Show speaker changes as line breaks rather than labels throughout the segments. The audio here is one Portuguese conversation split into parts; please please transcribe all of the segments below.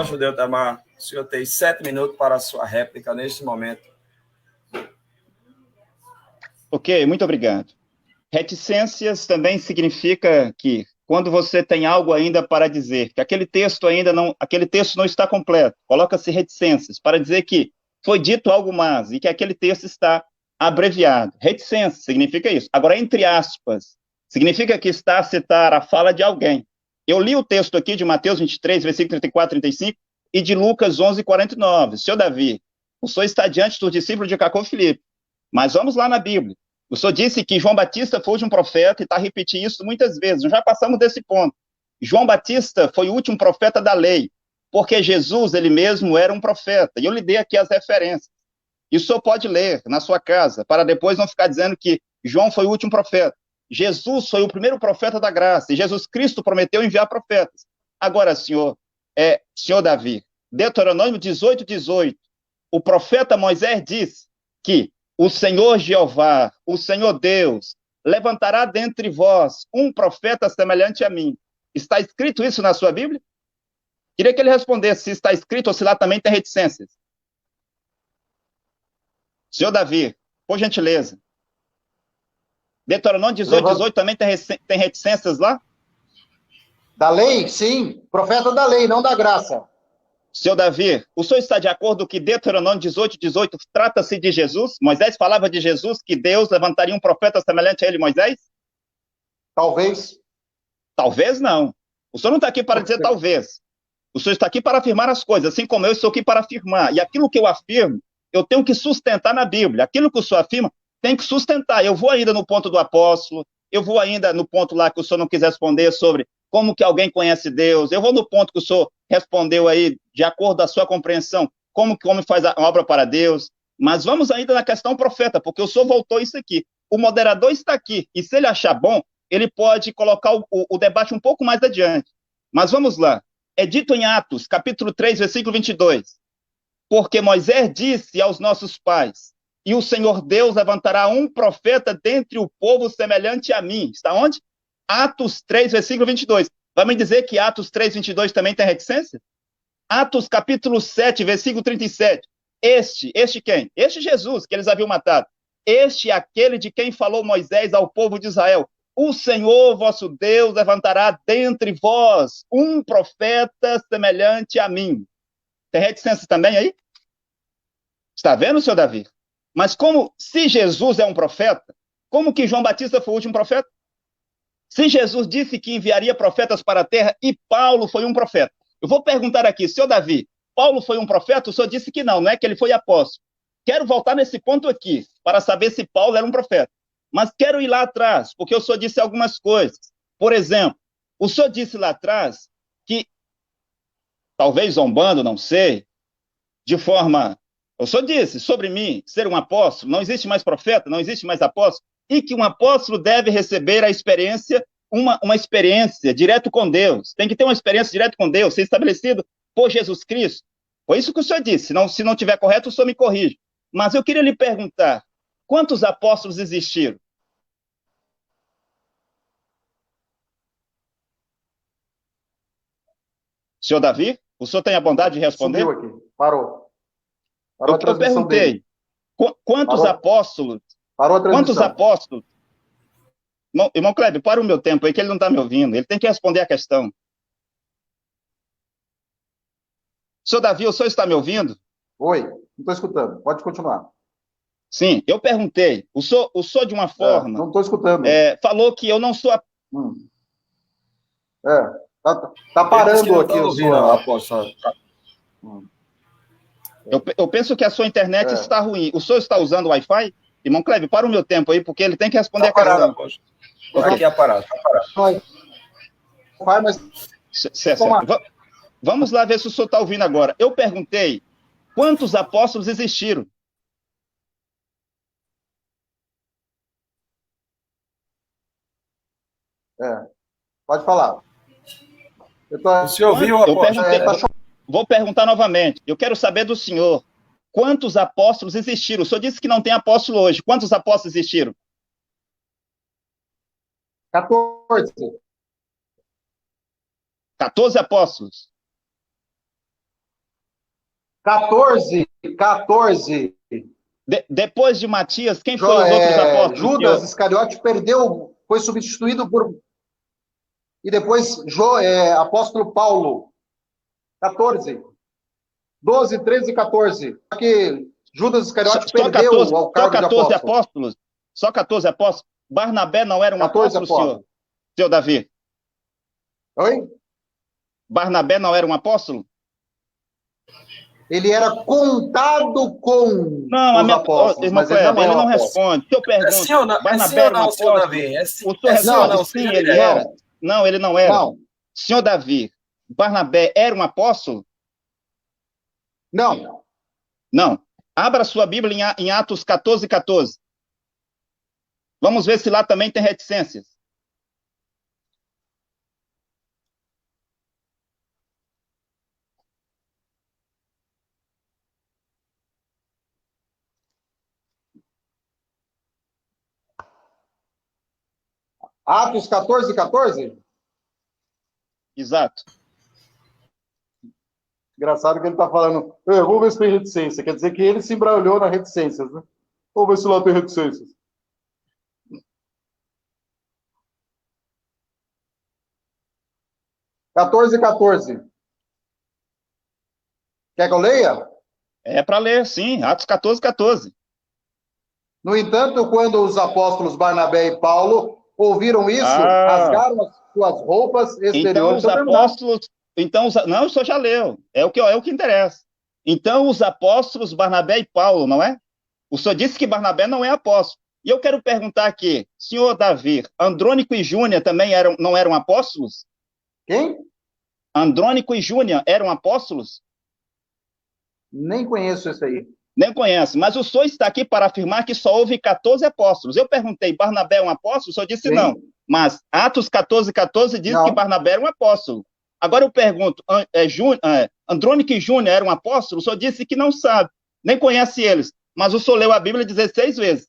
Apóstolo Deutamar, o senhor tem 7 minutos para a sua réplica neste momento.
Ok, muito obrigado. Reticências também significa que quando você tem algo ainda para dizer, que aquele texto não está completo, coloca-se reticências para dizer que foi dito algo mais e que aquele texto está abreviado. Reticência significa isso. Agora, entre aspas, significa que está a citar a fala de alguém. Eu li o texto aqui de Mateus 23, versículo 34, 35, e de Lucas 11, 49. Senhor Davi, o senhor está diante dos discípulos de Jacó e Filipe, mas vamos lá na Bíblia. O senhor disse que João Batista foi um profeta e está repetindo isso muitas vezes. Nós já passamos desse ponto. João Batista foi o último profeta da lei, porque Jesus, ele mesmo, era um profeta. E eu lhe dei aqui as referências. E o senhor pode ler na sua casa, para depois não ficar dizendo que João foi o último profeta. Jesus foi o primeiro profeta da graça, e Jesus Cristo prometeu enviar profetas. Agora, senhor Davi, Deuteronômio 18, 18, o profeta Moisés diz que o Senhor Jeová, o Senhor Deus, levantará dentre vós um profeta semelhante a mim. Está escrito isso na sua Bíblia? Queria que ele respondesse se está escrito ou se lá também tem reticências. Senhor Davi, por gentileza. Deuteronômio 18, 18 também tem reticências lá?
Da lei, sim. Profeta da lei, não da graça.
Senhor Davi, o senhor está de acordo que Deuteronômio 18, 18 trata-se de Jesus? Moisés falava de Jesus, que Deus levantaria um profeta semelhante a ele, Moisés?
Talvez.
Talvez não. O senhor não está aqui para dizer talvez. O senhor está aqui para afirmar as coisas, assim como eu estou aqui para afirmar. E aquilo que eu afirmo, eu tenho que sustentar na Bíblia. Aquilo que o senhor afirma, tem que sustentar. Eu vou ainda no ponto do apóstolo, eu vou ainda no ponto lá que o senhor não quis responder sobre como que alguém conhece Deus, eu vou no ponto que o senhor respondeu aí, de acordo com a sua compreensão, como que o homem faz a obra para Deus, mas vamos ainda na questão profeta, porque o senhor voltou isso aqui. O moderador está aqui, e se ele achar bom, ele pode colocar o debate um pouco mais adiante. Mas vamos lá. É dito em Atos, capítulo 3, versículo 22, porque Moisés disse aos nossos pais, e o Senhor Deus levantará um profeta dentre o povo semelhante a mim. Está onde? Atos 3, versículo 22. Vai me dizer que Atos 3, 22 também tem reticência? Atos capítulo 7, versículo 37. Este quem? Este Jesus, que eles haviam matado. Este é aquele de quem falou Moisés ao povo de Israel. O Senhor, vosso Deus, levantará dentre vós um profeta semelhante a mim. Tem reticência também aí? Está vendo, senhor Davi? Mas se Jesus é um profeta, como que João Batista foi o último profeta? Se Jesus disse que enviaria profetas para a terra e Paulo foi um profeta. Eu vou perguntar aqui, senhor Davi, Paulo foi um profeta? O senhor disse que não é que ele foi apóstolo. Quero voltar nesse ponto aqui, para saber se Paulo era um profeta. Mas quero ir lá atrás, porque o senhor disse algumas coisas. Por exemplo, o senhor disse lá atrás que, talvez zombando, não sei, de forma... O senhor disse sobre mim ser um apóstolo, não existe mais profeta, não existe mais apóstolo, e que um apóstolo deve receber a experiência, uma experiência direto com Deus. Tem que ter uma experiência direto com Deus, ser estabelecido por Jesus Cristo. Foi isso que o senhor disse. Se não estiver correto, o senhor me corrige. Mas eu queria lhe perguntar, quantos apóstolos existiram? Senhor Davi, o senhor tem a bondade de responder?
Subiu aqui, parou.
Eu perguntei, quantos apóstolos?
Parou a transmissão.
Quantos apóstolos? Irmão Kleber, para o meu tempo aí, que ele não está me ouvindo. Ele tem que responder a questão. Senhor Davi, o senhor está me ouvindo?
Oi, não estou escutando. Pode continuar.
Sim, eu perguntei. O senhor de uma forma...
não estou escutando.
Falou que eu não sou...
Tá parando aqui o som.
Apóstolo.
Eu penso que a sua internet está ruim. O senhor está usando o Wi-Fi? Irmão Kleber, para o meu tempo aí, porque ele tem que responder a questão.
Aqui é parado.
Vamos lá ver se o senhor está ouvindo agora. Eu perguntei quantos apóstolos existiram.
Pode falar.
O senhor ouviu, apóstolo?
Vou perguntar novamente. Eu quero saber do senhor. Quantos apóstolos existiram? O senhor disse que não tem apóstolo hoje. Quantos apóstolos existiram?
14.
14 apóstolos.
14.
Depois de Matias, quem foram os outros apóstolos?
Judas Iscariote perdeu, foi substituído por... E depois, apóstolo Paulo. 14. 12, 13 e 14. Porque Judas Iscariote perdeu
14,
ao cargo de apóstolo.
Apóstolos? Só 14 apóstolos? Barnabé não era um apóstolo, senhor Davi?
Oi?
Barnabé não era um apóstolo?
Ele era contado com
os
apóstolos,
irmão,
mas ele não
responde. Se eu pergunto,
sim ou não,
Barnabé era um apóstolo?
Davi?
O senhor responde, sim, ele era. Não, ele não era.
Não.
Senhor Davi, Barnabé era um apóstolo?
Não.
Não. Abra sua Bíblia em Atos 14, 14. Vamos ver se lá também tem reticências.
Atos 14, 14?
Exato.
Engraçado que ele está falando, vamos ver se tem reticência. Quer dizer que ele se embrulhou nas reticências, né? Vamos ver se lá tem reticências. (14, 14). Quer que eu leia?
É para ler, sim. Atos 14, 14.
No entanto, quando os apóstolos Barnabé e Paulo ouviram isso, rasgaram as suas roupas exteriores.
Então, os apóstolos... não, o senhor já leu. É o que interessa. Então, os apóstolos Barnabé e Paulo, não é? O senhor disse que Barnabé não é apóstolo. E eu quero perguntar aqui, senhor Davi, Andrônico e Júnior também não eram apóstolos?
Quem?
Andrônico e Júnior eram apóstolos?
Nem conheço esse aí.
Nem conheço, mas o senhor está aqui para afirmar que só houve 14 apóstolos. Eu perguntei, Barnabé é um apóstolo? O senhor disse sim. Não. Mas Atos 14, 14 diz que Barnabé era um apóstolo. Agora eu pergunto, Andrônico e Júnior eram apóstolos? O senhor disse que não sabe, nem conhece eles, mas o senhor leu a Bíblia 16 vezes.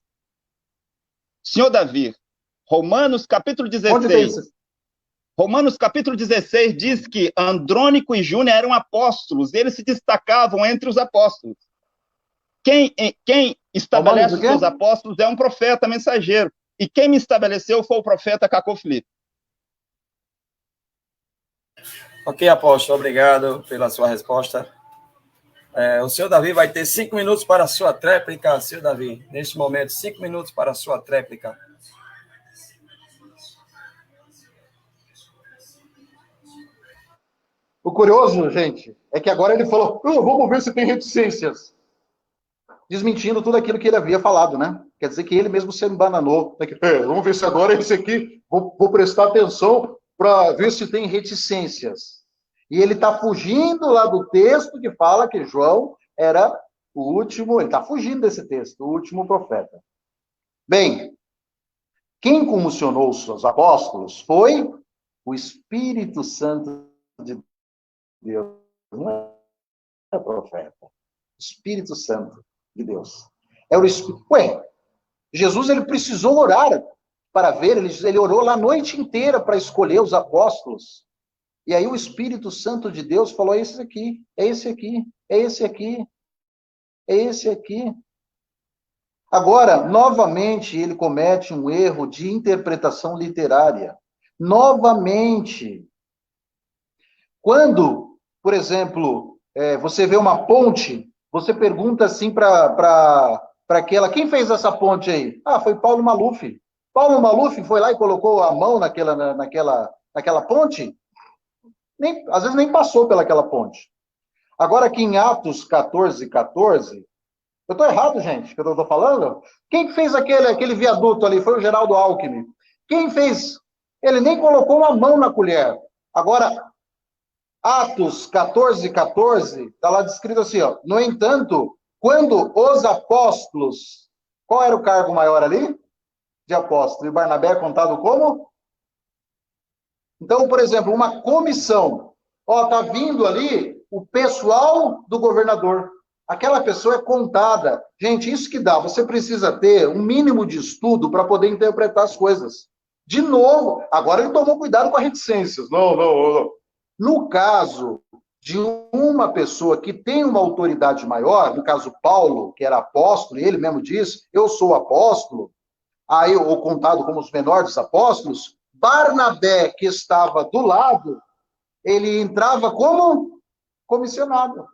Senhor Davi, Romanos capítulo 16. Romanos capítulo 16 diz que Andrônico e Júnior eram apóstolos, eles se destacavam entre os apóstolos. Quem estabelece os seus apóstolos é um profeta mensageiro. E quem me estabeleceu foi o profeta Cacô Filipe.
Ok, apóstolo, obrigado pela sua resposta. O senhor Davi vai ter 5 minutos para a sua tréplica, senhor Davi. Neste momento, 5 minutos para a sua tréplica.
O curioso, gente, é que agora ele falou, vamos ver se tem reticências. Desmentindo tudo aquilo que ele havia falado, né? Quer dizer que ele mesmo se embananou. Vamos ver se agora esse aqui, vou prestar atenção para ver se tem reticências. E ele está fugindo lá do texto que fala que João era o último, ele está fugindo desse texto, o último profeta. Bem, quem comissionou os seus apóstolos foi o Espírito Santo de Deus, não é profeta. Espírito Santo de Deus. É o Espírito. Jesus ele precisou orar para ver, ele orou lá a noite inteira para escolher os apóstolos. E aí o Espírito Santo de Deus falou, é esse aqui, é esse aqui, é esse aqui, é esse aqui. Agora, novamente, ele comete um erro de interpretação literária. Novamente. Quando, por exemplo, você vê uma ponte, você pergunta assim para aquela, quem fez essa ponte aí? Foi Paulo Maluf. Paulo Maluf foi lá e colocou a mão naquela ponte? Às vezes nem passou pelaquela ponte. Agora aqui em Atos 14, 14, eu estou errado, gente, que eu estou falando? Quem fez aquele viaduto ali? Foi o Geraldo Alckmin. Quem fez? Ele nem colocou uma mão na colher. Agora, Atos 14, 14, está lá descrito assim, ó. No entanto, quando os apóstolos, qual era o cargo maior ali? De apóstolo. E Barnabé é contado como? Então, por exemplo, uma comissão. Está vindo ali o pessoal do governador. Aquela pessoa é contada. Gente, isso que dá. Você precisa ter um mínimo de estudo para poder interpretar as coisas. De novo, agora ele tomou cuidado com as reticências. Não. No caso de uma pessoa que tem uma autoridade maior, no caso Paulo, que era apóstolo, e ele mesmo disse, eu sou apóstolo, aí ou contado como os menores dos apóstolos, Barnabé, que estava do lado, ele entrava como comissionado,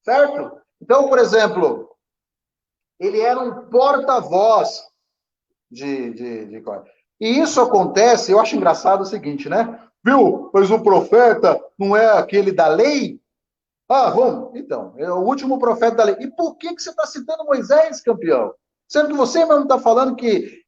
certo? Então, por exemplo, ele era um porta-voz de... E isso acontece, eu acho engraçado o seguinte, né? Viu? Mas o profeta não é aquele da lei? Ah, vamos. Então, é o último profeta da lei. E por que você está citando Moisés, campeão? Sendo que você mesmo está falando que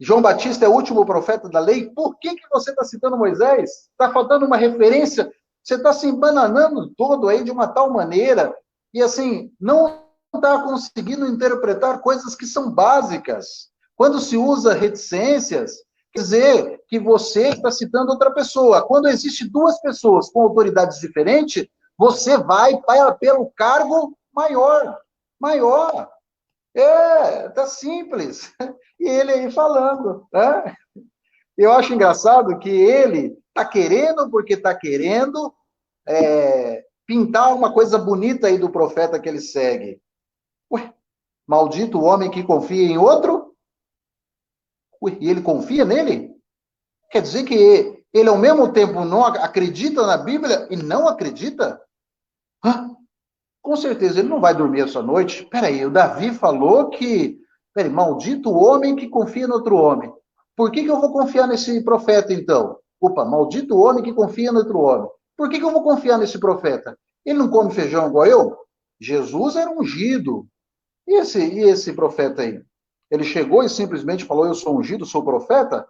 João Batista é o último profeta da lei, por que você está citando Moisés? Está faltando uma referência? Você está se embananando todo aí de uma tal maneira e, assim, não está conseguindo interpretar coisas que são básicas. Quando se usa reticências, quer dizer que você está citando outra pessoa. Quando existe duas pessoas com autoridades diferentes, você vai pelo cargo maior. Maior. Tá simples. E ele aí falando, né? Eu acho engraçado que ele está querendo, porque está querendo pintar uma coisa bonita aí do profeta que ele segue. Ué, maldito o homem que confia em outro? Ué, e ele confia nele? Quer dizer que ele, ao mesmo tempo, não acredita na Bíblia e não acredita? Com certeza, ele não vai dormir essa noite. Peraí, o Davi falou que... Peraí, maldito o homem que confia no outro homem. Por que eu vou confiar nesse profeta, então? Opa, maldito o homem que confia no outro homem. Por que eu vou confiar nesse profeta? Ele não come feijão igual eu? Jesus era ungido. E esse profeta aí? Ele chegou e simplesmente falou, eu sou ungido, sou profeta?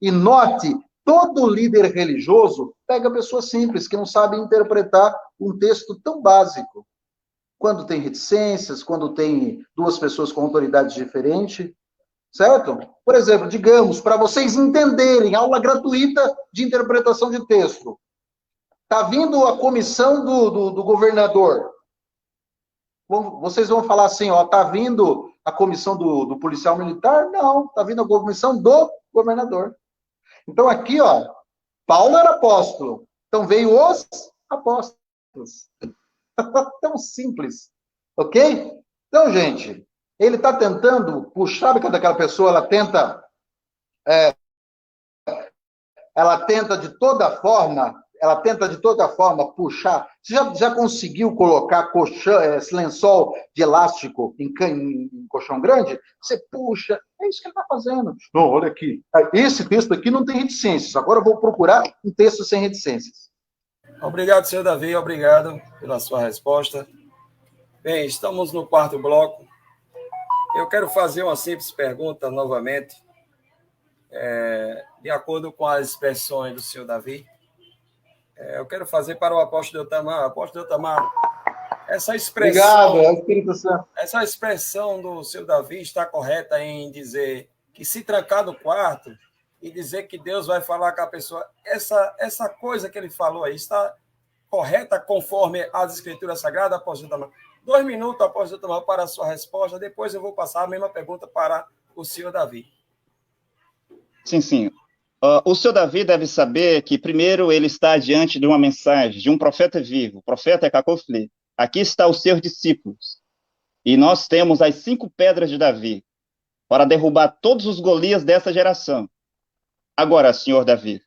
E note, todo líder religioso pega pessoas simples, que não sabem interpretar um texto tão básico. Quando tem reticências, quando tem duas pessoas com autoridades diferentes, certo? Por exemplo, digamos, para vocês entenderem, aula gratuita de interpretação de texto. Está vindo a comissão do governador. Vocês vão falar assim, ó, está vindo a comissão do policial militar? Não, está vindo a comissão do governador. Então aqui, ó, Paulo era apóstolo, então veio os apóstolos. Tão simples, ok? Então, gente, ele está tentando puxar, sabe quando aquela pessoa, ela tenta de toda forma puxar. Você já conseguiu colocar esse lençol de elástico em colchão grande? Você puxa, é isso que ele está fazendo. Não, olha aqui, esse texto aqui não tem reticências, agora eu vou procurar um texto sem reticências.
Obrigado, senhor Davi, obrigado pela sua resposta. Bem, estamos no quarto bloco. Eu quero fazer uma simples pergunta novamente, de acordo com as expressões do senhor Davi. Eu quero fazer para o apóstolo Eutamar. Apóstolo Eutamar, essa expressão...
Obrigado, Espírito Santo.
Essa expressão do senhor Davi está correta em dizer que se trancar no quarto e dizer que Deus vai falar com a pessoa, essa coisa que ele falou aí está correta conforme as Escrituras Sagradas, apóstolo Eutamar? 2 minutos, apóstolo Eutamar, para a sua resposta, depois eu vou passar a mesma pergunta para o senhor Davi.
Sim. O senhor Davi deve saber que, primeiro, ele está diante de uma mensagem de um profeta vivo, o profeta Cacofle. Aqui estão os seus discípulos. E nós temos as 5 pedras de Davi para derrubar todos os Golias dessa geração. Agora, senhor Davi,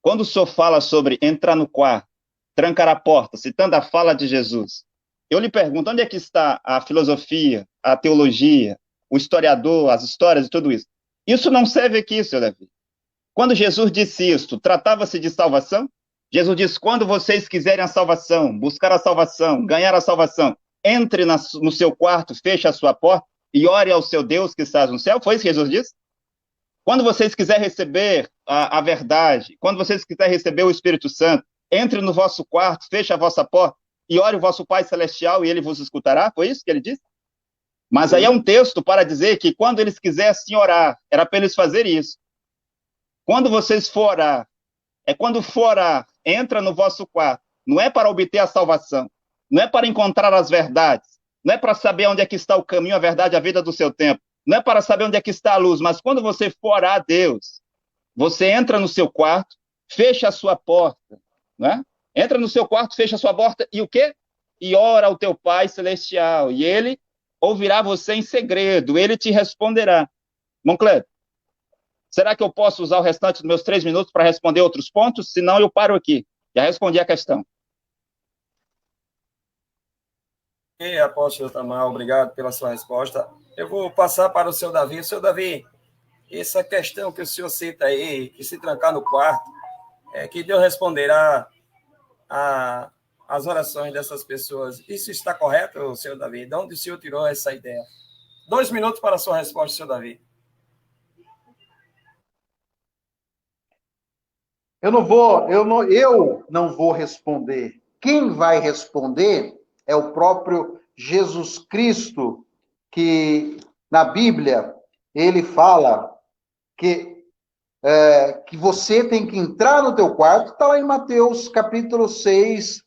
quando o senhor fala sobre entrar no quarto, trancar a porta, citando a fala de Jesus, eu lhe pergunto, onde é que está a filosofia, a teologia, o historiador, as histórias e tudo isso? Isso não serve aqui, senhor Davi. Quando Jesus disse isso, tratava-se de salvação? Jesus disse, quando vocês quiserem a salvação, buscar a salvação, ganhar a salvação, entre no seu quarto, feche a sua porta e ore ao seu Deus que está no céu. Foi isso que Jesus disse? Quando vocês quiserem receber a verdade, quando vocês quiserem receber o Espírito Santo, entre no vosso quarto, feche a vossa porta e ore o vosso Pai Celestial e ele vos escutará. Foi isso que ele disse? Mas aí é um texto para dizer que quando eles quisessem orar, era para eles fazerem isso. Quando vocês for orar, quando for orar, entra no vosso quarto. Não é para obter a salvação, não é para encontrar as verdades, não é para saber onde é que está o caminho, a verdade, a vida do seu tempo, não é para saber onde é que está a luz, mas quando você for orar a Deus, você entra no seu quarto, fecha a sua porta, não é? Entra no seu quarto, fecha a sua porta e o quê? E ora ao teu Pai Celestial. E ele ouvirá você em segredo, ele te responderá. Irmão Cleber, será que eu posso usar o restante dos meus 3 minutos para responder outros pontos? Senão eu paro aqui. Já respondi a questão.
E apóstolo Itamar, obrigado pela sua resposta. Eu vou passar para o senhor Davi. Senhor Davi, essa questão que o senhor cita aí, que se trancar no quarto, que Deus responderá às orações dessas pessoas. Isso está correto, senhor Davi? De onde o senhor tirou essa ideia? 2 minutos para a sua resposta, senhor Davi.
Eu não vou responder. Quem vai responder é o próprio Jesus Cristo, que na Bíblia ele fala que você tem que entrar no teu quarto, está lá em Mateus capítulo 6,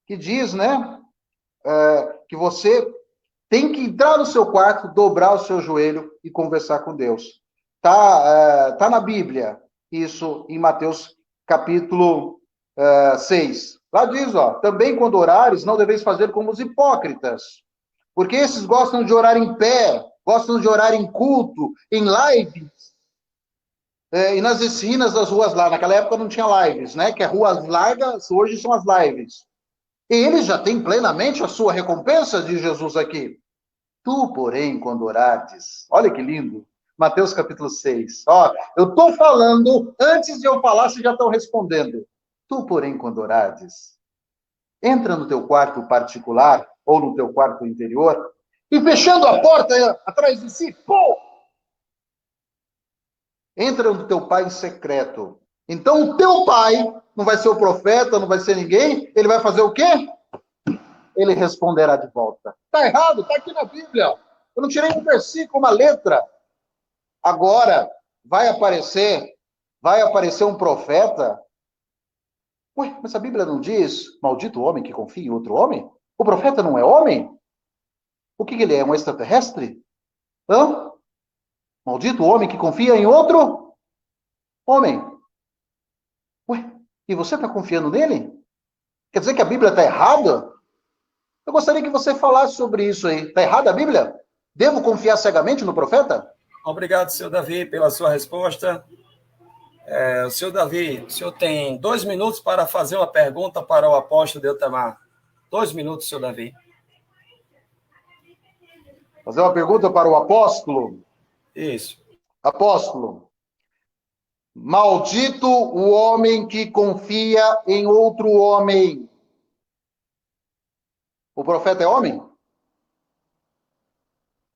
que diz, né, que você tem que entrar no seu quarto, dobrar o seu joelho e conversar com Deus. Tá na Bíblia, isso em Mateus capítulo 6. Lá diz, também quando orares, não deveis fazer como os hipócritas, porque esses gostam de orar em pé, gostam de orar em culto, em lives, e nas esquinas das ruas lá. Naquela época não tinha lives, né? Que é ruas largas, hoje são as lives. E eles já têm plenamente a sua recompensa, diz Jesus aqui. Tu, porém, quando orares, olha que lindo, Mateus capítulo 6. Eu estou falando, antes de eu falar, vocês já estão respondendo. Tu, porém, quando orares, entra no teu quarto particular, ou no teu quarto interior, e fechando a porta atrás de si, entra no teu pai em secreto. Então o teu pai, não vai ser o profeta, não vai ser ninguém, ele vai fazer o quê? Ele responderá de volta. Está errado, está aqui na Bíblia. Eu não tirei um versículo, uma letra. Agora, vai aparecer um profeta. Ué, mas a Bíblia não diz, maldito o homem que confia em outro homem? O profeta não é homem? O que ele é? Um extraterrestre? Maldito o homem que confia em outro homem. Ué, e você está confiando nele? Quer dizer que a Bíblia está errada? Eu gostaria que você falasse sobre isso aí. Está errada a Bíblia? Devo confiar cegamente no profeta?
Obrigado, senhor Davi, pela sua resposta. Senhor Davi, o senhor tem 2 minutos para fazer uma pergunta para o apóstolo Itamar. 2 minutos, senhor Davi.
Fazer uma pergunta para o apóstolo?
Isso.
Apóstolo, maldito o homem que confia em outro homem. O profeta é homem?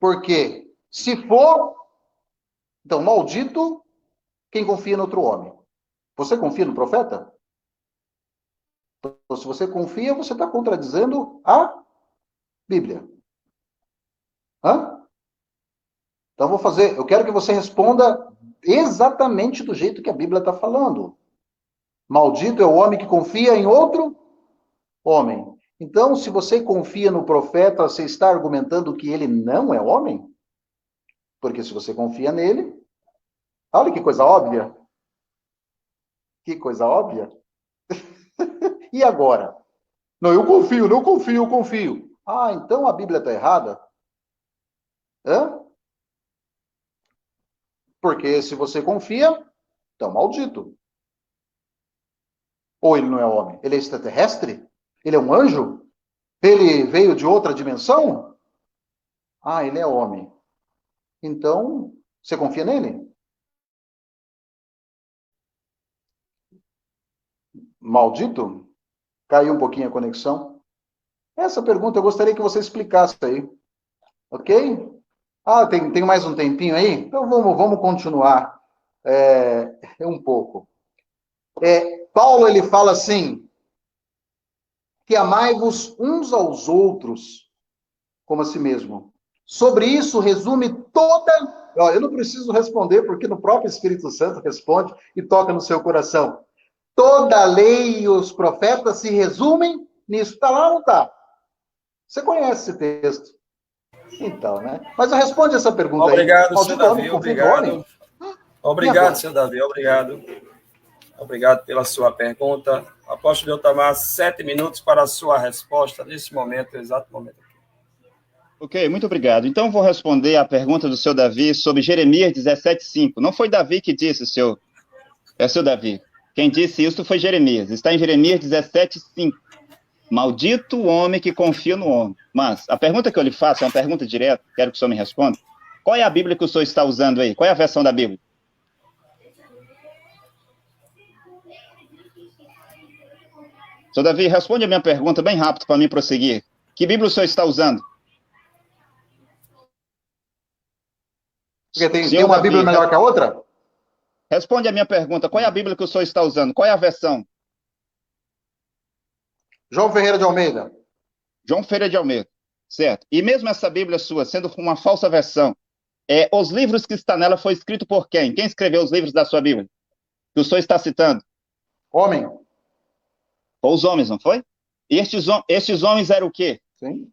Por quê? Se for, então, maldito quem confia em outro homem. Você confia no profeta? Então, se você confia, você está contradizendo a Bíblia. Então, eu quero que você responda exatamente do jeito que a Bíblia está falando. Maldito é o homem que confia em outro homem. Então, se você confia no profeta, você está argumentando que ele não é homem? Porque se você confia nele, olha que coisa óbvia. Que coisa óbvia. E agora? Não, eu confio. Ah, então a Bíblia está errada? Porque se você confia, então maldito. Ou ele não é homem? Ele é extraterrestre? Ele é um anjo? Ele veio de outra dimensão? Ah, ele é homem. Então, você confia nele? Maldito? Caiu um pouquinho a conexão. Essa pergunta eu gostaria que você explicasse aí. Ok? Tem mais um tempinho aí? Então vamos continuar um pouco. Paulo, ele fala assim, que amai-vos uns aos outros como a si mesmo. Sobre isso resume toda... eu não preciso responder, porque no próprio Espírito Santo responde e toca no seu coração. Toda a lei e os profetas se resumem nisso. Está lá ou não está? Você conhece esse texto. Então, né? Mas responde essa pergunta
obrigado,
aí.
Senhor Davi, obrigado. Obrigado, senhor Davi, obrigado. Obrigado pela sua pergunta. Apóstolo Eltamar, 7 minutos para a sua resposta, nesse momento, exato momento.
Ok, muito obrigado. Então, vou responder a pergunta do seu Davi sobre Jeremias 17:5. Não foi Davi que disse, é o seu Davi. Quem disse isso foi Jeremias. Está em Jeremias 17:5. Maldito o homem que confia no homem. Mas a pergunta que eu lhe faço é uma pergunta direta, quero que o senhor me responda. Qual é a Bíblia que o senhor está usando aí? Qual é a versão da Bíblia? Seu Davi, responde a minha pergunta bem rápido para mim prosseguir. Que Bíblia o senhor está usando?
Porque tem uma Bíblia melhor que a outra?
Responde a minha pergunta. Qual é a Bíblia que o senhor está usando? Qual é a versão?
João Ferreira de Almeida.
João Ferreira de Almeida. Certo. E mesmo essa Bíblia sua, sendo uma falsa versão, os livros que estão nela foi escrito por quem? Quem escreveu os livros da sua Bíblia? Que o senhor está citando?
Homem.
Foi os homens, não foi? E estes homens eram o quê?
Sim.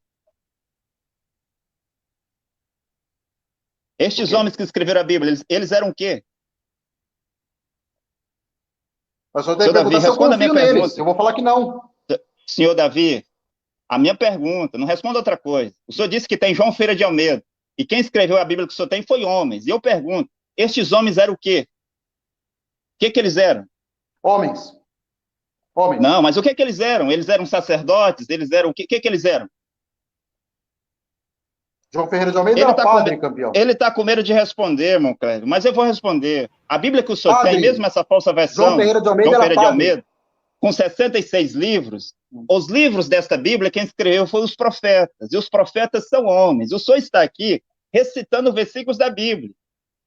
Estes homens que escreveram a Bíblia, eles eram o quê?
Mas só tem que perguntar se eu confio neles. Eu vou falar que não.
Senhor Davi, a minha pergunta, não responda outra coisa. O senhor disse que tem João Ferreira de Almeida. E quem escreveu a Bíblia que o senhor tem foi homens. E eu pergunto, estes homens eram o quê? O que eles eram?
Homens. Homens.
Não, mas o que eles eram? Eles eram sacerdotes? Eles eram o que eles eram?
João Ferreira de Almeida era padre, campeão.
Ele está com medo de responder, irmão Cléber, mas eu vou responder. A Bíblia que o senhor tem, mesmo essa falsa versão,
João Ferreira de Almeida era padre.
Com 66 livros, os livros desta Bíblia, quem escreveu foram os profetas, e os profetas são homens. O senhor está aqui recitando versículos da Bíblia,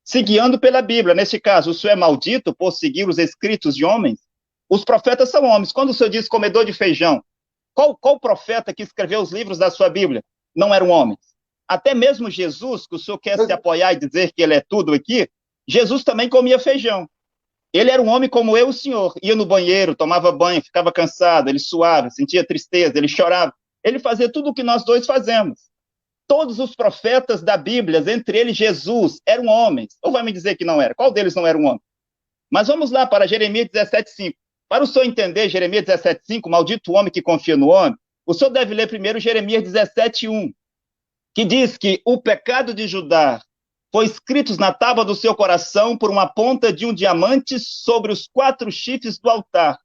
se guiando pela Bíblia. Neste caso, o senhor é maldito por seguir os escritos de homens? Os profetas são homens. Quando o senhor diz comedor de feijão, qual profeta que escreveu os livros da sua Bíblia não eram homens? Até mesmo Jesus, que o senhor quer se apoiar e dizer que ele é tudo aqui, Jesus também comia feijão. Ele era um homem como eu, o senhor. Ia no banheiro, tomava banho, ficava cansado, ele suava, sentia tristeza, ele chorava. Ele fazia tudo o que nós dois fazemos. Todos os profetas da Bíblia, entre eles Jesus, eram homens. Ou vai me dizer que não era? Qual deles não era um homem? Mas vamos lá para Jeremias 17:5. Para o senhor entender Jeremias 17:5, maldito homem que confia no homem, o senhor deve ler primeiro Jeremias 17:1, que diz que o pecado de Judá foi escrito na tábua do seu coração por uma ponta de um diamante sobre os 4 chifres do altar.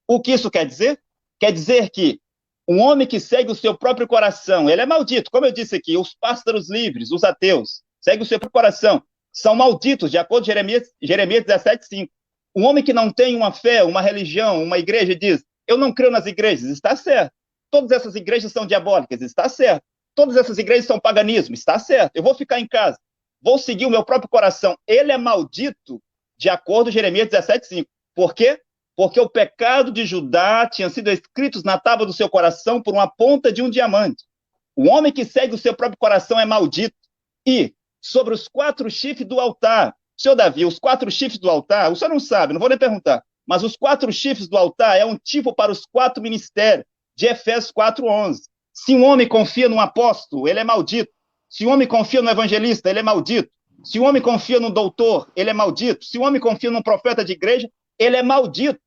O que isso quer dizer? Quer dizer que um homem que segue o seu próprio coração, ele é maldito. Como eu disse aqui, os pássaros livres, os ateus, seguem o seu próprio coração, são malditos, de acordo com Jeremias 17:5. Um homem que não tem uma fé, uma religião, uma igreja, diz, eu não creio nas igrejas, está certo. Todas essas igrejas são diabólicas, está certo. Todas essas igrejas são paganismo, está certo. Eu vou ficar em casa, vou seguir o meu próprio coração. Ele é maldito, de acordo com Jeremias 17:5. Por quê? Porque o pecado de Judá tinha sido escrito na tábua do seu coração por uma ponta de um diamante. O homem que segue o seu próprio coração é maldito. E sobre os 4 chifres do altar, senhor Davi, os 4 chifres do altar, o senhor não sabe, não vou nem perguntar, mas os 4 chifres do altar é um tipo para os 4 ministérios de Efésios 4:11. Se um homem confia num apóstolo, ele é maldito. Se um homem confia no evangelista, ele é maldito. Se um homem confia no doutor, ele é maldito. Se um homem confia num profeta de igreja, ele é maldito.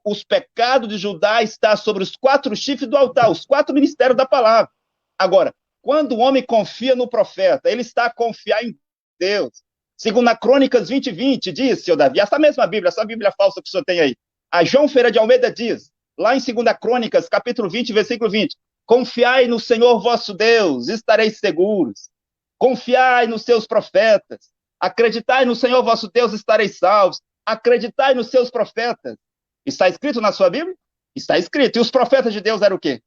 Os pecados de Judá estão sobre os 4 chifres do altar, os 4 ministérios da palavra. Agora, quando o homem confia no profeta, ele está a confiar em Deus. Segundo a Crônicas 20:20, diz, senhor Davi, essa mesma Bíblia, essa Bíblia falsa que o senhor tem aí, a João Ferreira de Almeida diz, lá em 2 Crônicas, capítulo 20, versículo 20, confiai no Senhor vosso Deus, estareis seguros. Confiai nos seus profetas. Acreditai no Senhor vosso Deus, estareis salvos. Acreditai nos seus profetas. Está escrito na sua Bíblia? Está escrito. E os profetas de Deus eram o quê?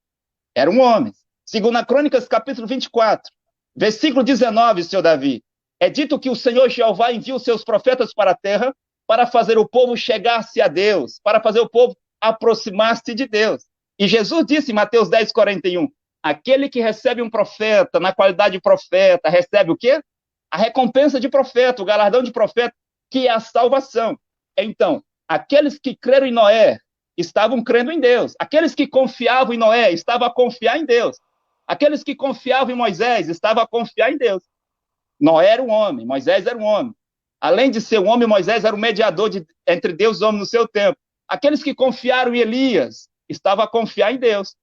Eram homens. Segundo a Crônicas, capítulo 24, versículo 19, senhor Davi, é dito que o Senhor Jeová envia os seus profetas para a terra para fazer o povo chegar-se a Deus, para fazer o povo aproximar-se de Deus. E Jesus disse em Mateus 10:41, aquele que recebe um profeta, na qualidade de profeta, recebe o quê? A recompensa de profeta, o galardão de profeta, que é a salvação. Então, aqueles que creram em Noé estavam crendo em Deus. Aqueles que confiavam em Noé estavam a confiar em Deus. Aqueles que confiavam em Moisés estavam a confiar em Deus. Noé era um homem, Moisés era um homem. Além de ser um homem, Moisés era o mediador entre Deus e o homem no seu tempo. Aqueles que confiaram em Elias estavam a confiar em Deus.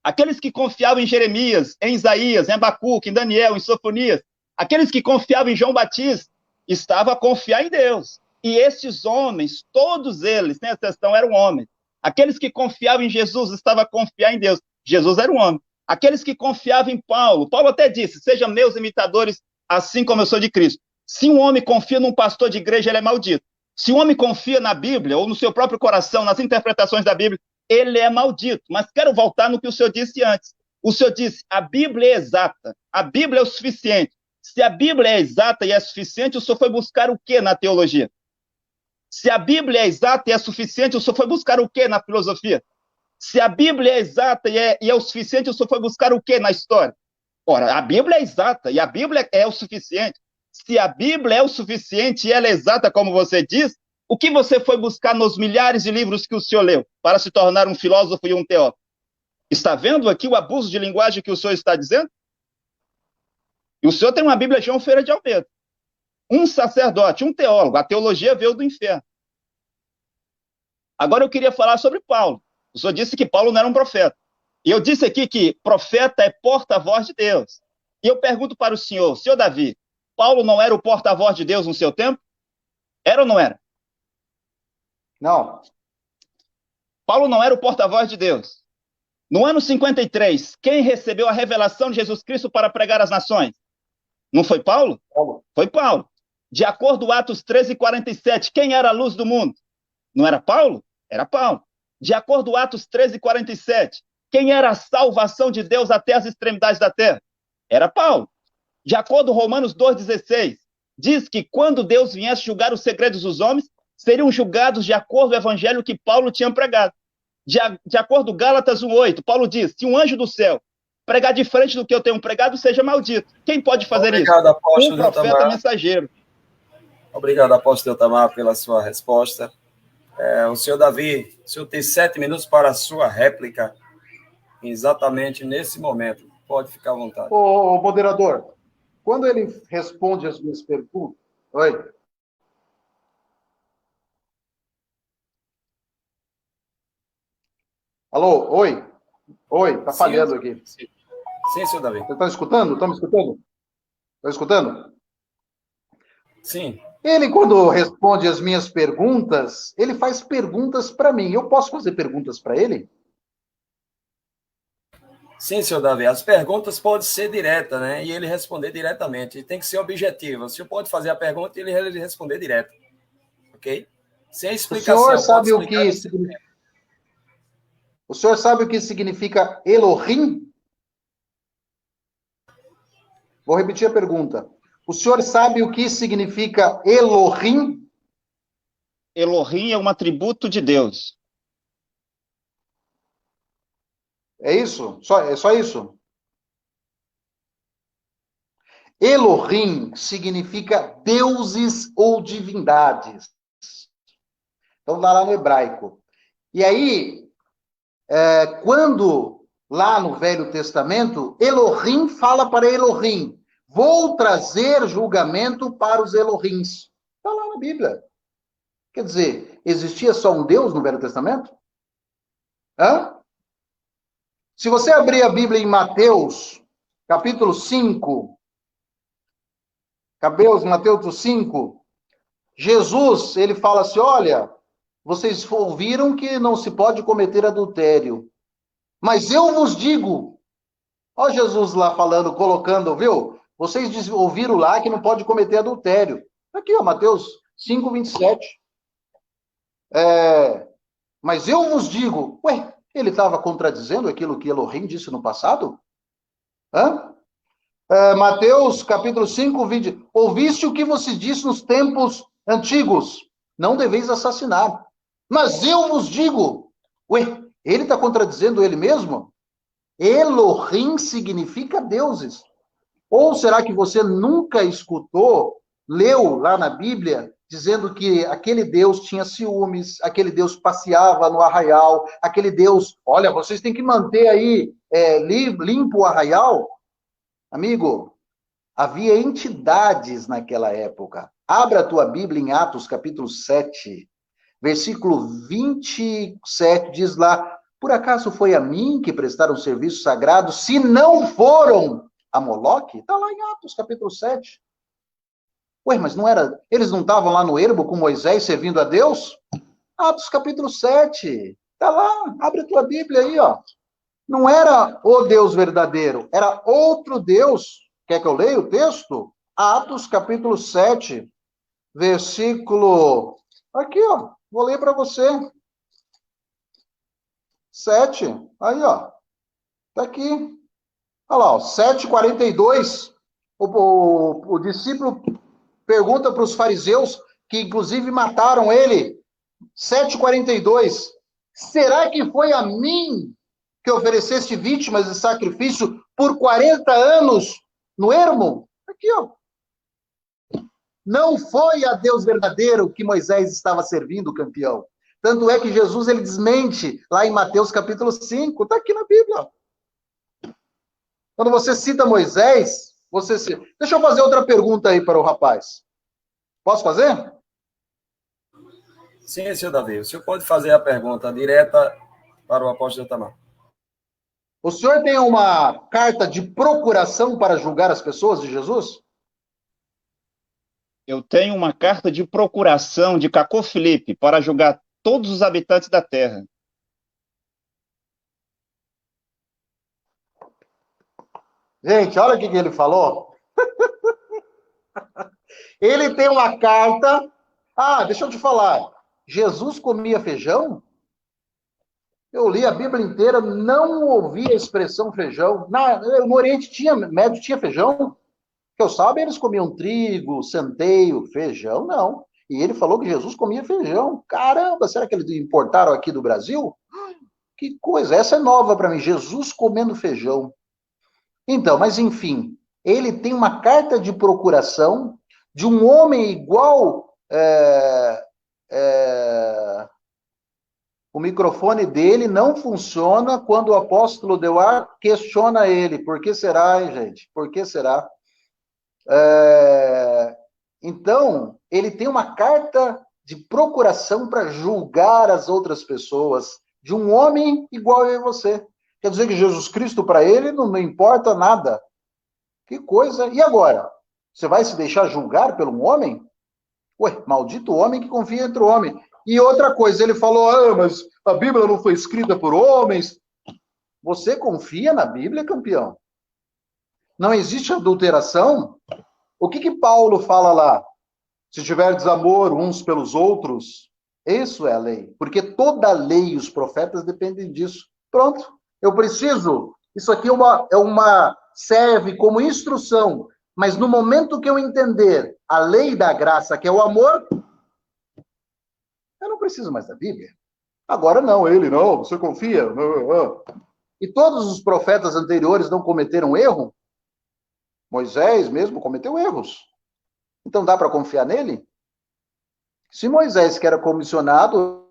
Aqueles que confiavam em Jeremias, em Isaías, em Abacuque, em Daniel, em Sofonias, aqueles que confiavam em João Batista, estavam a confiar em Deus. E esses homens, todos eles, sem exceção, eram homens. Aqueles que confiavam em Jesus estavam a confiar em Deus. Jesus era um homem. Aqueles que confiavam em Paulo, Paulo até disse, sejam meus imitadores, assim como eu sou de Cristo. Se um homem confia num pastor de igreja, ele é maldito. Se um homem confia na Bíblia, ou no seu próprio coração, nas interpretações da Bíblia, ele é maldito. Mas quero voltar no que o senhor disse antes. O senhor disse, a Bíblia é exata, a Bíblia é o suficiente. Se a Bíblia é exata e é suficiente, o senhor foi buscar o quê na teologia? Se a Bíblia é exata e é suficiente, o senhor foi buscar o quê na filosofia? Se a Bíblia é exata e é o suficiente, o senhor foi buscar o quê na história? Ora, a Bíblia é exata e a Bíblia é o suficiente. Se a Bíblia é o suficiente e ela é exata, como você diz, o que você foi buscar nos milhares de livros que o senhor leu para se tornar um filósofo e um teólogo? Está vendo aqui o abuso de linguagem que o senhor está dizendo? E o senhor tem uma Bíblia de João Ferreira de Almeida. Um sacerdote, um teólogo. A teologia veio do inferno. Agora eu queria falar sobre Paulo. O senhor disse que Paulo não era um profeta. E eu disse aqui que profeta é porta-voz de Deus. E eu pergunto para o senhor Davi, Paulo não era o porta-voz de Deus no seu tempo? Era ou não era?
Não.
Paulo não era o porta-voz de Deus. No ano 53, quem recebeu a revelação de Jesus Cristo para pregar às nações? Não foi Paulo? Foi Paulo. De acordo com Atos 13:47, quem era a luz do mundo? Não era Paulo? Era Paulo. De acordo com Atos 13:47, quem era a salvação de Deus até as extremidades da terra? Era Paulo. De acordo com Romanos 2,16, diz que quando Deus viesse julgar os segredos dos homens, seriam julgados de acordo com o evangelho que Paulo tinha pregado. De acordo com Gálatas 1,8, Paulo diz, se um anjo do céu pregar diferente do que eu tenho pregado, seja maldito. Quem pode fazer
Obrigado,
isso?
Apóstolo
Um profeta
Deltamar.
mensageiro.
Obrigado, apóstolo Deltamar, pela sua resposta. O senhor Davi, o senhor tem 7 minutos para a sua réplica, exatamente nesse momento. Pode ficar à vontade.
Ô, moderador, quando ele responde as minhas perguntas... Oi? Alô? Oi? Oi, tá falhando aqui.
Sim, senhor Davi.
Você está escutando? Está me escutando? Está escutando?
Sim.
Ele, quando responde as minhas perguntas, ele faz perguntas para mim. Eu posso fazer perguntas para ele?
Sim, senhor Davi. As perguntas podem ser diretas, né? E ele responder diretamente. Tem que ser objetivo. O senhor pode fazer a pergunta e ele responder direto. Ok? Sem explicação.
O senhor sabe o que
significa?
O senhor sabe o que significa Elohim? Vou repetir a pergunta. O senhor sabe o que significa Elohim?
Elohim é um atributo de Deus.
É isso? É só isso? Elohim significa deuses ou divindades. Então, dá lá no hebraico. E aí, quando lá no Velho Testamento, Elohim fala para Elohim, vou trazer julgamento para os Elohims. Está lá na Bíblia. Quer dizer, existia só um Deus no Velho Testamento? Hã? Se você abrir a Bíblia em Mateus, capítulo 5, Mateus 5, Jesus, ele fala assim, olha, vocês ouviram que não se pode cometer adultério, mas eu vos digo, ó Jesus lá falando, colocando, viu? Vocês ouviram lá que não pode cometer adultério. Aqui, ó, Mateus 5, 27. Mas eu vos digo, ué, ele estava contradizendo aquilo que Elohim disse no passado? Hã? Mateus, capítulo 5, 20. Ouviste o que você disse nos tempos antigos, não deveis assassinar. Mas eu vos digo, ué, ele está contradizendo ele mesmo? Elohim significa deuses. Ou será que você nunca escutou, leu lá na Bíblia, dizendo que aquele Deus tinha ciúmes, aquele Deus passeava no arraial, aquele Deus, olha, vocês têm que manter aí limpo o arraial? Amigo, havia entidades naquela época. Abra a tua Bíblia em Atos, capítulo 7. Versículo 27 diz lá: por acaso foi a mim que prestaram serviço sagrado, se não foram a Moloque? Está lá em Atos, capítulo 7. Ué, mas não era... Eles não estavam lá no ermo com Moisés servindo a Deus? Atos, capítulo 7. Está lá, abre a tua Bíblia aí, ó. Não era o Deus verdadeiro, era outro Deus. Quer que eu leia o texto? Atos, capítulo 7, versículo... Aqui, ó, vou ler para você. 7, aí, ó. Tá aqui. Olha lá, ó, 7:42. O discípulo pergunta para os fariseus, que inclusive mataram ele. 7:42. Será que foi a mim que ofereceste vítimas de sacrifício por 40 anos no ermo? Aqui, ó. Não foi a Deus verdadeiro que Moisés estava servindo, campeão. Tanto é que Jesus, ele desmente lá em Mateus capítulo 5. Está aqui na Bíblia. Quando você cita Moisés, você cita... Deixa eu fazer outra pergunta aí para o rapaz. Posso fazer?
Sim, senhor Davi. O senhor pode fazer a pergunta direta para o apóstolo Itamar.
O senhor tem uma carta de procuração para julgar as pessoas de Jesus?
Eu tenho uma carta de procuração de Cacô Filipe para julgar todos os habitantes da terra.
Gente, olha o que ele falou. Ele tem uma carta... Ah, deixa eu te falar. Jesus comia feijão? Eu li a Bíblia inteira, não ouvi a expressão feijão. No Oriente Médio tinha feijão. Que eu saiba, eles comiam trigo, centeio, feijão, não. E ele falou que Jesus comia feijão. Caramba, será que eles importaram aqui do Brasil? Que coisa, essa é nova para mim, Jesus comendo feijão. Então, mas enfim, ele tem uma carta de procuração de um homem igual... O microfone dele não funciona quando o apóstolo Deuar questiona ele. Por que será, hein, gente? Por que será? Então, ele tem uma carta de procuração para julgar as outras pessoas, de um homem igual eu e você. Quer dizer que Jesus Cristo, para ele, não importa nada. Que coisa. E agora? Você vai se deixar julgar por um homem? Ué, maldito homem que confia entre o homem. E outra coisa, ele falou, mas a Bíblia não foi escrita por homens. Você confia na Bíblia, campeão? Não existe adulteração? O que Paulo fala lá? Se tiver desamor uns pelos outros, isso é a lei. Porque toda a lei e os profetas dependem disso. Pronto, eu preciso. Isso aqui serve como instrução. Mas no momento que eu entender a lei da graça, que é o amor, eu não preciso mais da Bíblia. Agora não, ele não, você confia? E todos os profetas anteriores não cometeram erro? Moisés mesmo cometeu erros. Então dá para confiar nele? Se Moisés, que era comissionado,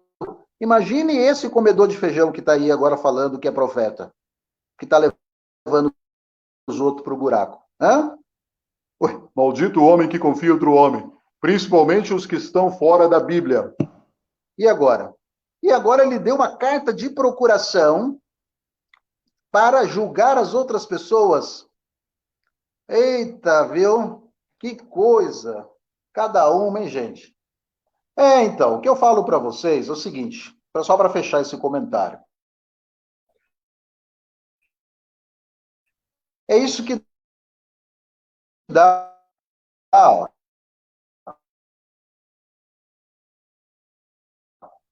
imagine esse comedor de feijão que está aí agora falando que é profeta, que está levando os outros para o buraco. Hã? Ué, maldito homem que confia em outro homem, principalmente os que estão fora da Bíblia. E agora? E agora ele deu uma carta de procuração para julgar as outras pessoas. Eita, viu? Que coisa. Cada uma, hein, gente? Então, o que eu falo para vocês é o seguinte, só para fechar esse comentário. É isso que dá...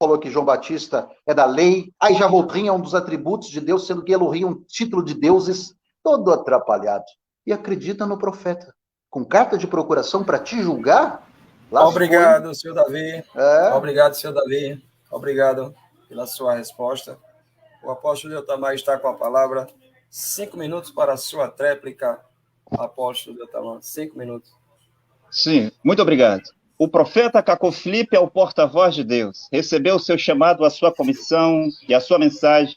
Falou que João Batista é da lei, aí já Voltrinha é um dos atributos de Deus, sendo que Elohim é um título de deuses, todo atrapalhado. E acredita no profeta. Com carta de procuração para te julgar?
Obrigado, senhor Davi. Obrigado, senhor Davi. Obrigado pela sua resposta. O apóstolo Itamar está com a palavra. 5 minutos para a sua tréplica, apóstolo Itamar. 5 minutos.
Sim, muito obrigado. O profeta Cacô Filipe é o porta-voz de Deus. Recebeu o seu chamado, a sua comissão e a sua mensagem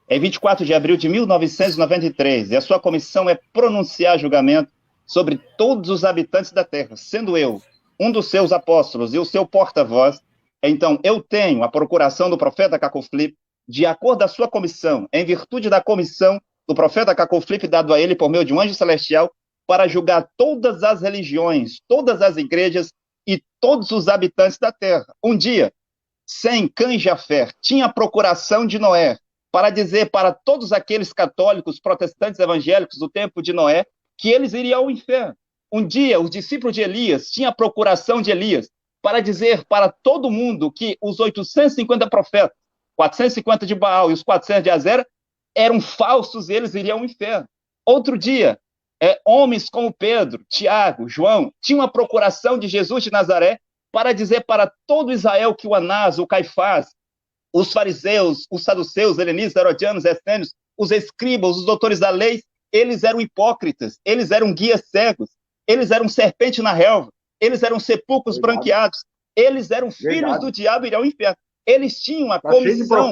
em 24 de abril de 1993. E a sua comissão é pronunciar julgamento sobre todos os habitantes da terra, sendo eu um dos seus apóstolos e o seu porta-voz. Então, eu tenho a procuração do profeta Cacau Filipe, de acordo com a sua comissão, em virtude da comissão do profeta Cacau Filipe dado a ele por meio de um anjo celestial, para julgar todas as religiões, todas as igrejas e todos os habitantes da terra. Um dia, Sem, Cã e Jafé tinha a procuração de Noé para dizer para todos aqueles católicos, protestantes, evangélicos do tempo de Noé, que eles iriam ao inferno. Um dia, os discípulos de Elias tinham a procuração de Elias para dizer para todo mundo que os 850 profetas, 450 de Baal e os 400 de Azera, eram falsos e eles iriam ao inferno. Outro dia, homens como Pedro, Tiago, João, tinham a procuração de Jesus de Nazaré para dizer para todo Israel que o Anás, o Caifás, os fariseus, os saduceus, helenistas, herodianos, essênios, os escribas, os doutores da lei, eles eram hipócritas, eles eram guias cegos, eles eram serpente na relva, eles eram sepulcros branqueados, eles eram filhos do diabo e iriam ao inferno. Eles tinham a comissão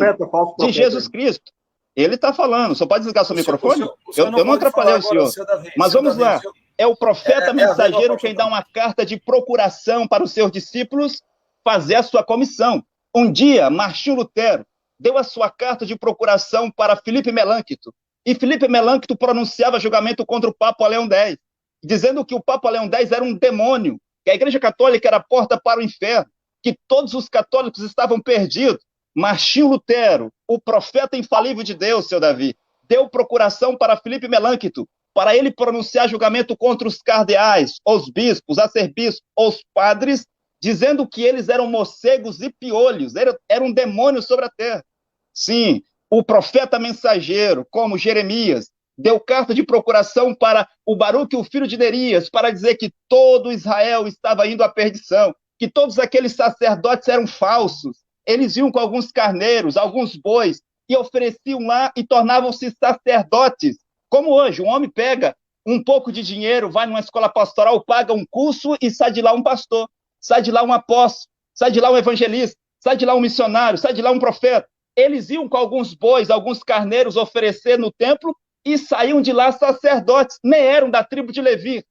de Jesus Cristo. Ele está falando, só pode desligar seu microfone? Eu não atrapalhei o senhor. Mas vamos lá. É o profeta mensageiro quem dá uma carta de procuração para os seus discípulos fazer a sua comissão. Um dia, Martinho Lutero deu a sua carta de procuração para Filipe Melâncto. E Filipe Melâncto pronunciava julgamento contra o Papa Leão X, dizendo que o Papa Leão X era um demônio, que a Igreja Católica era a porta para o inferno, que todos os católicos estavam perdidos. Martinho Lutero, o profeta infalível de Deus, seu Davi, deu procuração para Filipe Melâncto, para ele pronunciar julgamento contra os cardeais, os bispos, arcebispos, os padres, dizendo que eles eram morcegos e piolhos, era um demônio sobre a terra. Sim, o profeta mensageiro, como Jeremias, deu carta de procuração para o Baruque, o filho de Nerias, para dizer que todo Israel estava indo à perdição, que todos aqueles sacerdotes eram falsos. Eles iam com alguns carneiros, alguns bois, e ofereciam lá e tornavam-se sacerdotes. Como hoje, um homem pega um pouco de dinheiro, vai numa escola pastoral, paga um curso e sai de lá um pastor, sai de lá um apóstolo, sai de lá um evangelista, sai de lá um missionário, sai de lá um profeta. Eles iam com alguns bois, alguns carneiros oferecer no templo e saíam de lá sacerdotes, nem eram da tribo de Levi.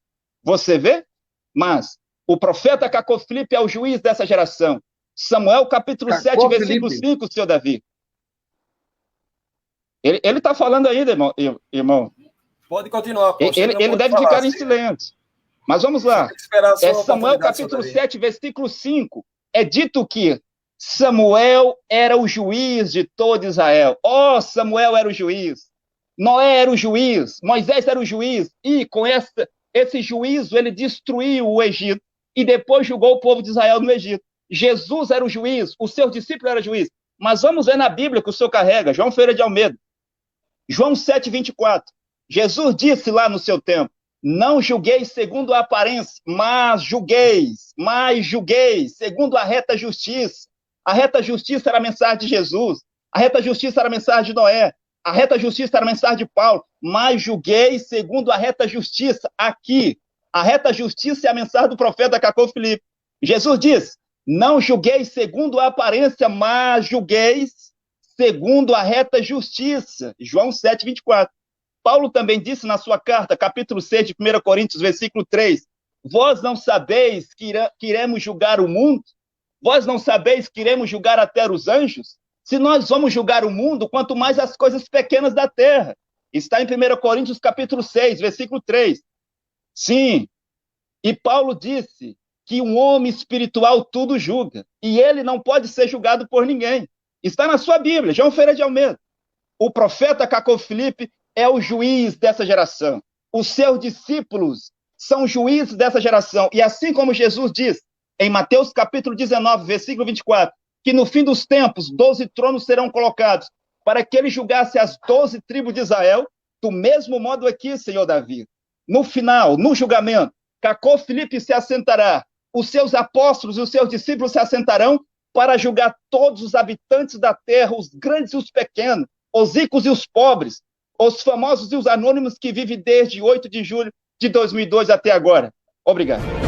Você vê? Mas o profeta Cacau Filipe é o juiz dessa geração. Samuel, capítulo 7, versículo 5, senhor Davi. Ele está falando ainda, irmão.
Pode continuar.
Ele deve ficar em silêncio. Mas vamos lá. Samuel, capítulo 7, versículo 5. É dito que Samuel era o juiz de todo Israel. Samuel era o juiz. Noé era o juiz. Moisés era o juiz. E com esse juízo, ele destruiu o Egito e depois julgou o povo de Israel no Egito. Jesus era o juiz, o seu discípulo era juiz. Mas vamos ver na Bíblia que o senhor carrega, João Ferreira de Almeida. João 7, 24. Jesus disse lá no seu tempo, não julgueis segundo a aparência, mas julgueis segundo a reta justiça. A reta justiça era a mensagem de Jesus, a reta justiça era a mensagem de Noé, a reta justiça era a mensagem de Paulo, mas julgueis segundo a reta justiça. Aqui, a reta justiça é a mensagem do profeta Cacau Filipe. Jesus diz, não julgueis segundo a aparência, mas julgueis segundo a reta justiça. João 7, 24. Paulo também disse na sua carta, capítulo 6 de 1 Coríntios, versículo 3, vós não sabeis que iremos julgar o mundo? Vós não sabeis que iremos julgar até os anjos? Se nós vamos julgar o mundo, quanto mais as coisas pequenas da terra. Está em 1 Coríntios, capítulo 6, versículo 3. Sim, e Paulo disse que um homem espiritual tudo julga, e ele não pode ser julgado por ninguém. Está na sua Bíblia, João Ferreira de Almeida. O profeta Cacau Filipe é o juiz dessa geração. Os seus discípulos são juízes dessa geração. E assim como Jesus diz, em Mateus capítulo 19, versículo 24, que no fim dos tempos 12 tronos serão colocados para que ele julgasse as 12 tribos de Israel, do mesmo modo aqui, Senhor Davi. No final, no julgamento, Cacau Filipe se assentará, os seus apóstolos e os seus discípulos se assentarão para julgar todos os habitantes da terra, os grandes e os pequenos, os ricos e os pobres, os famosos e os anônimos que vivem desde 8 de julho de 2002 até agora. Obrigado.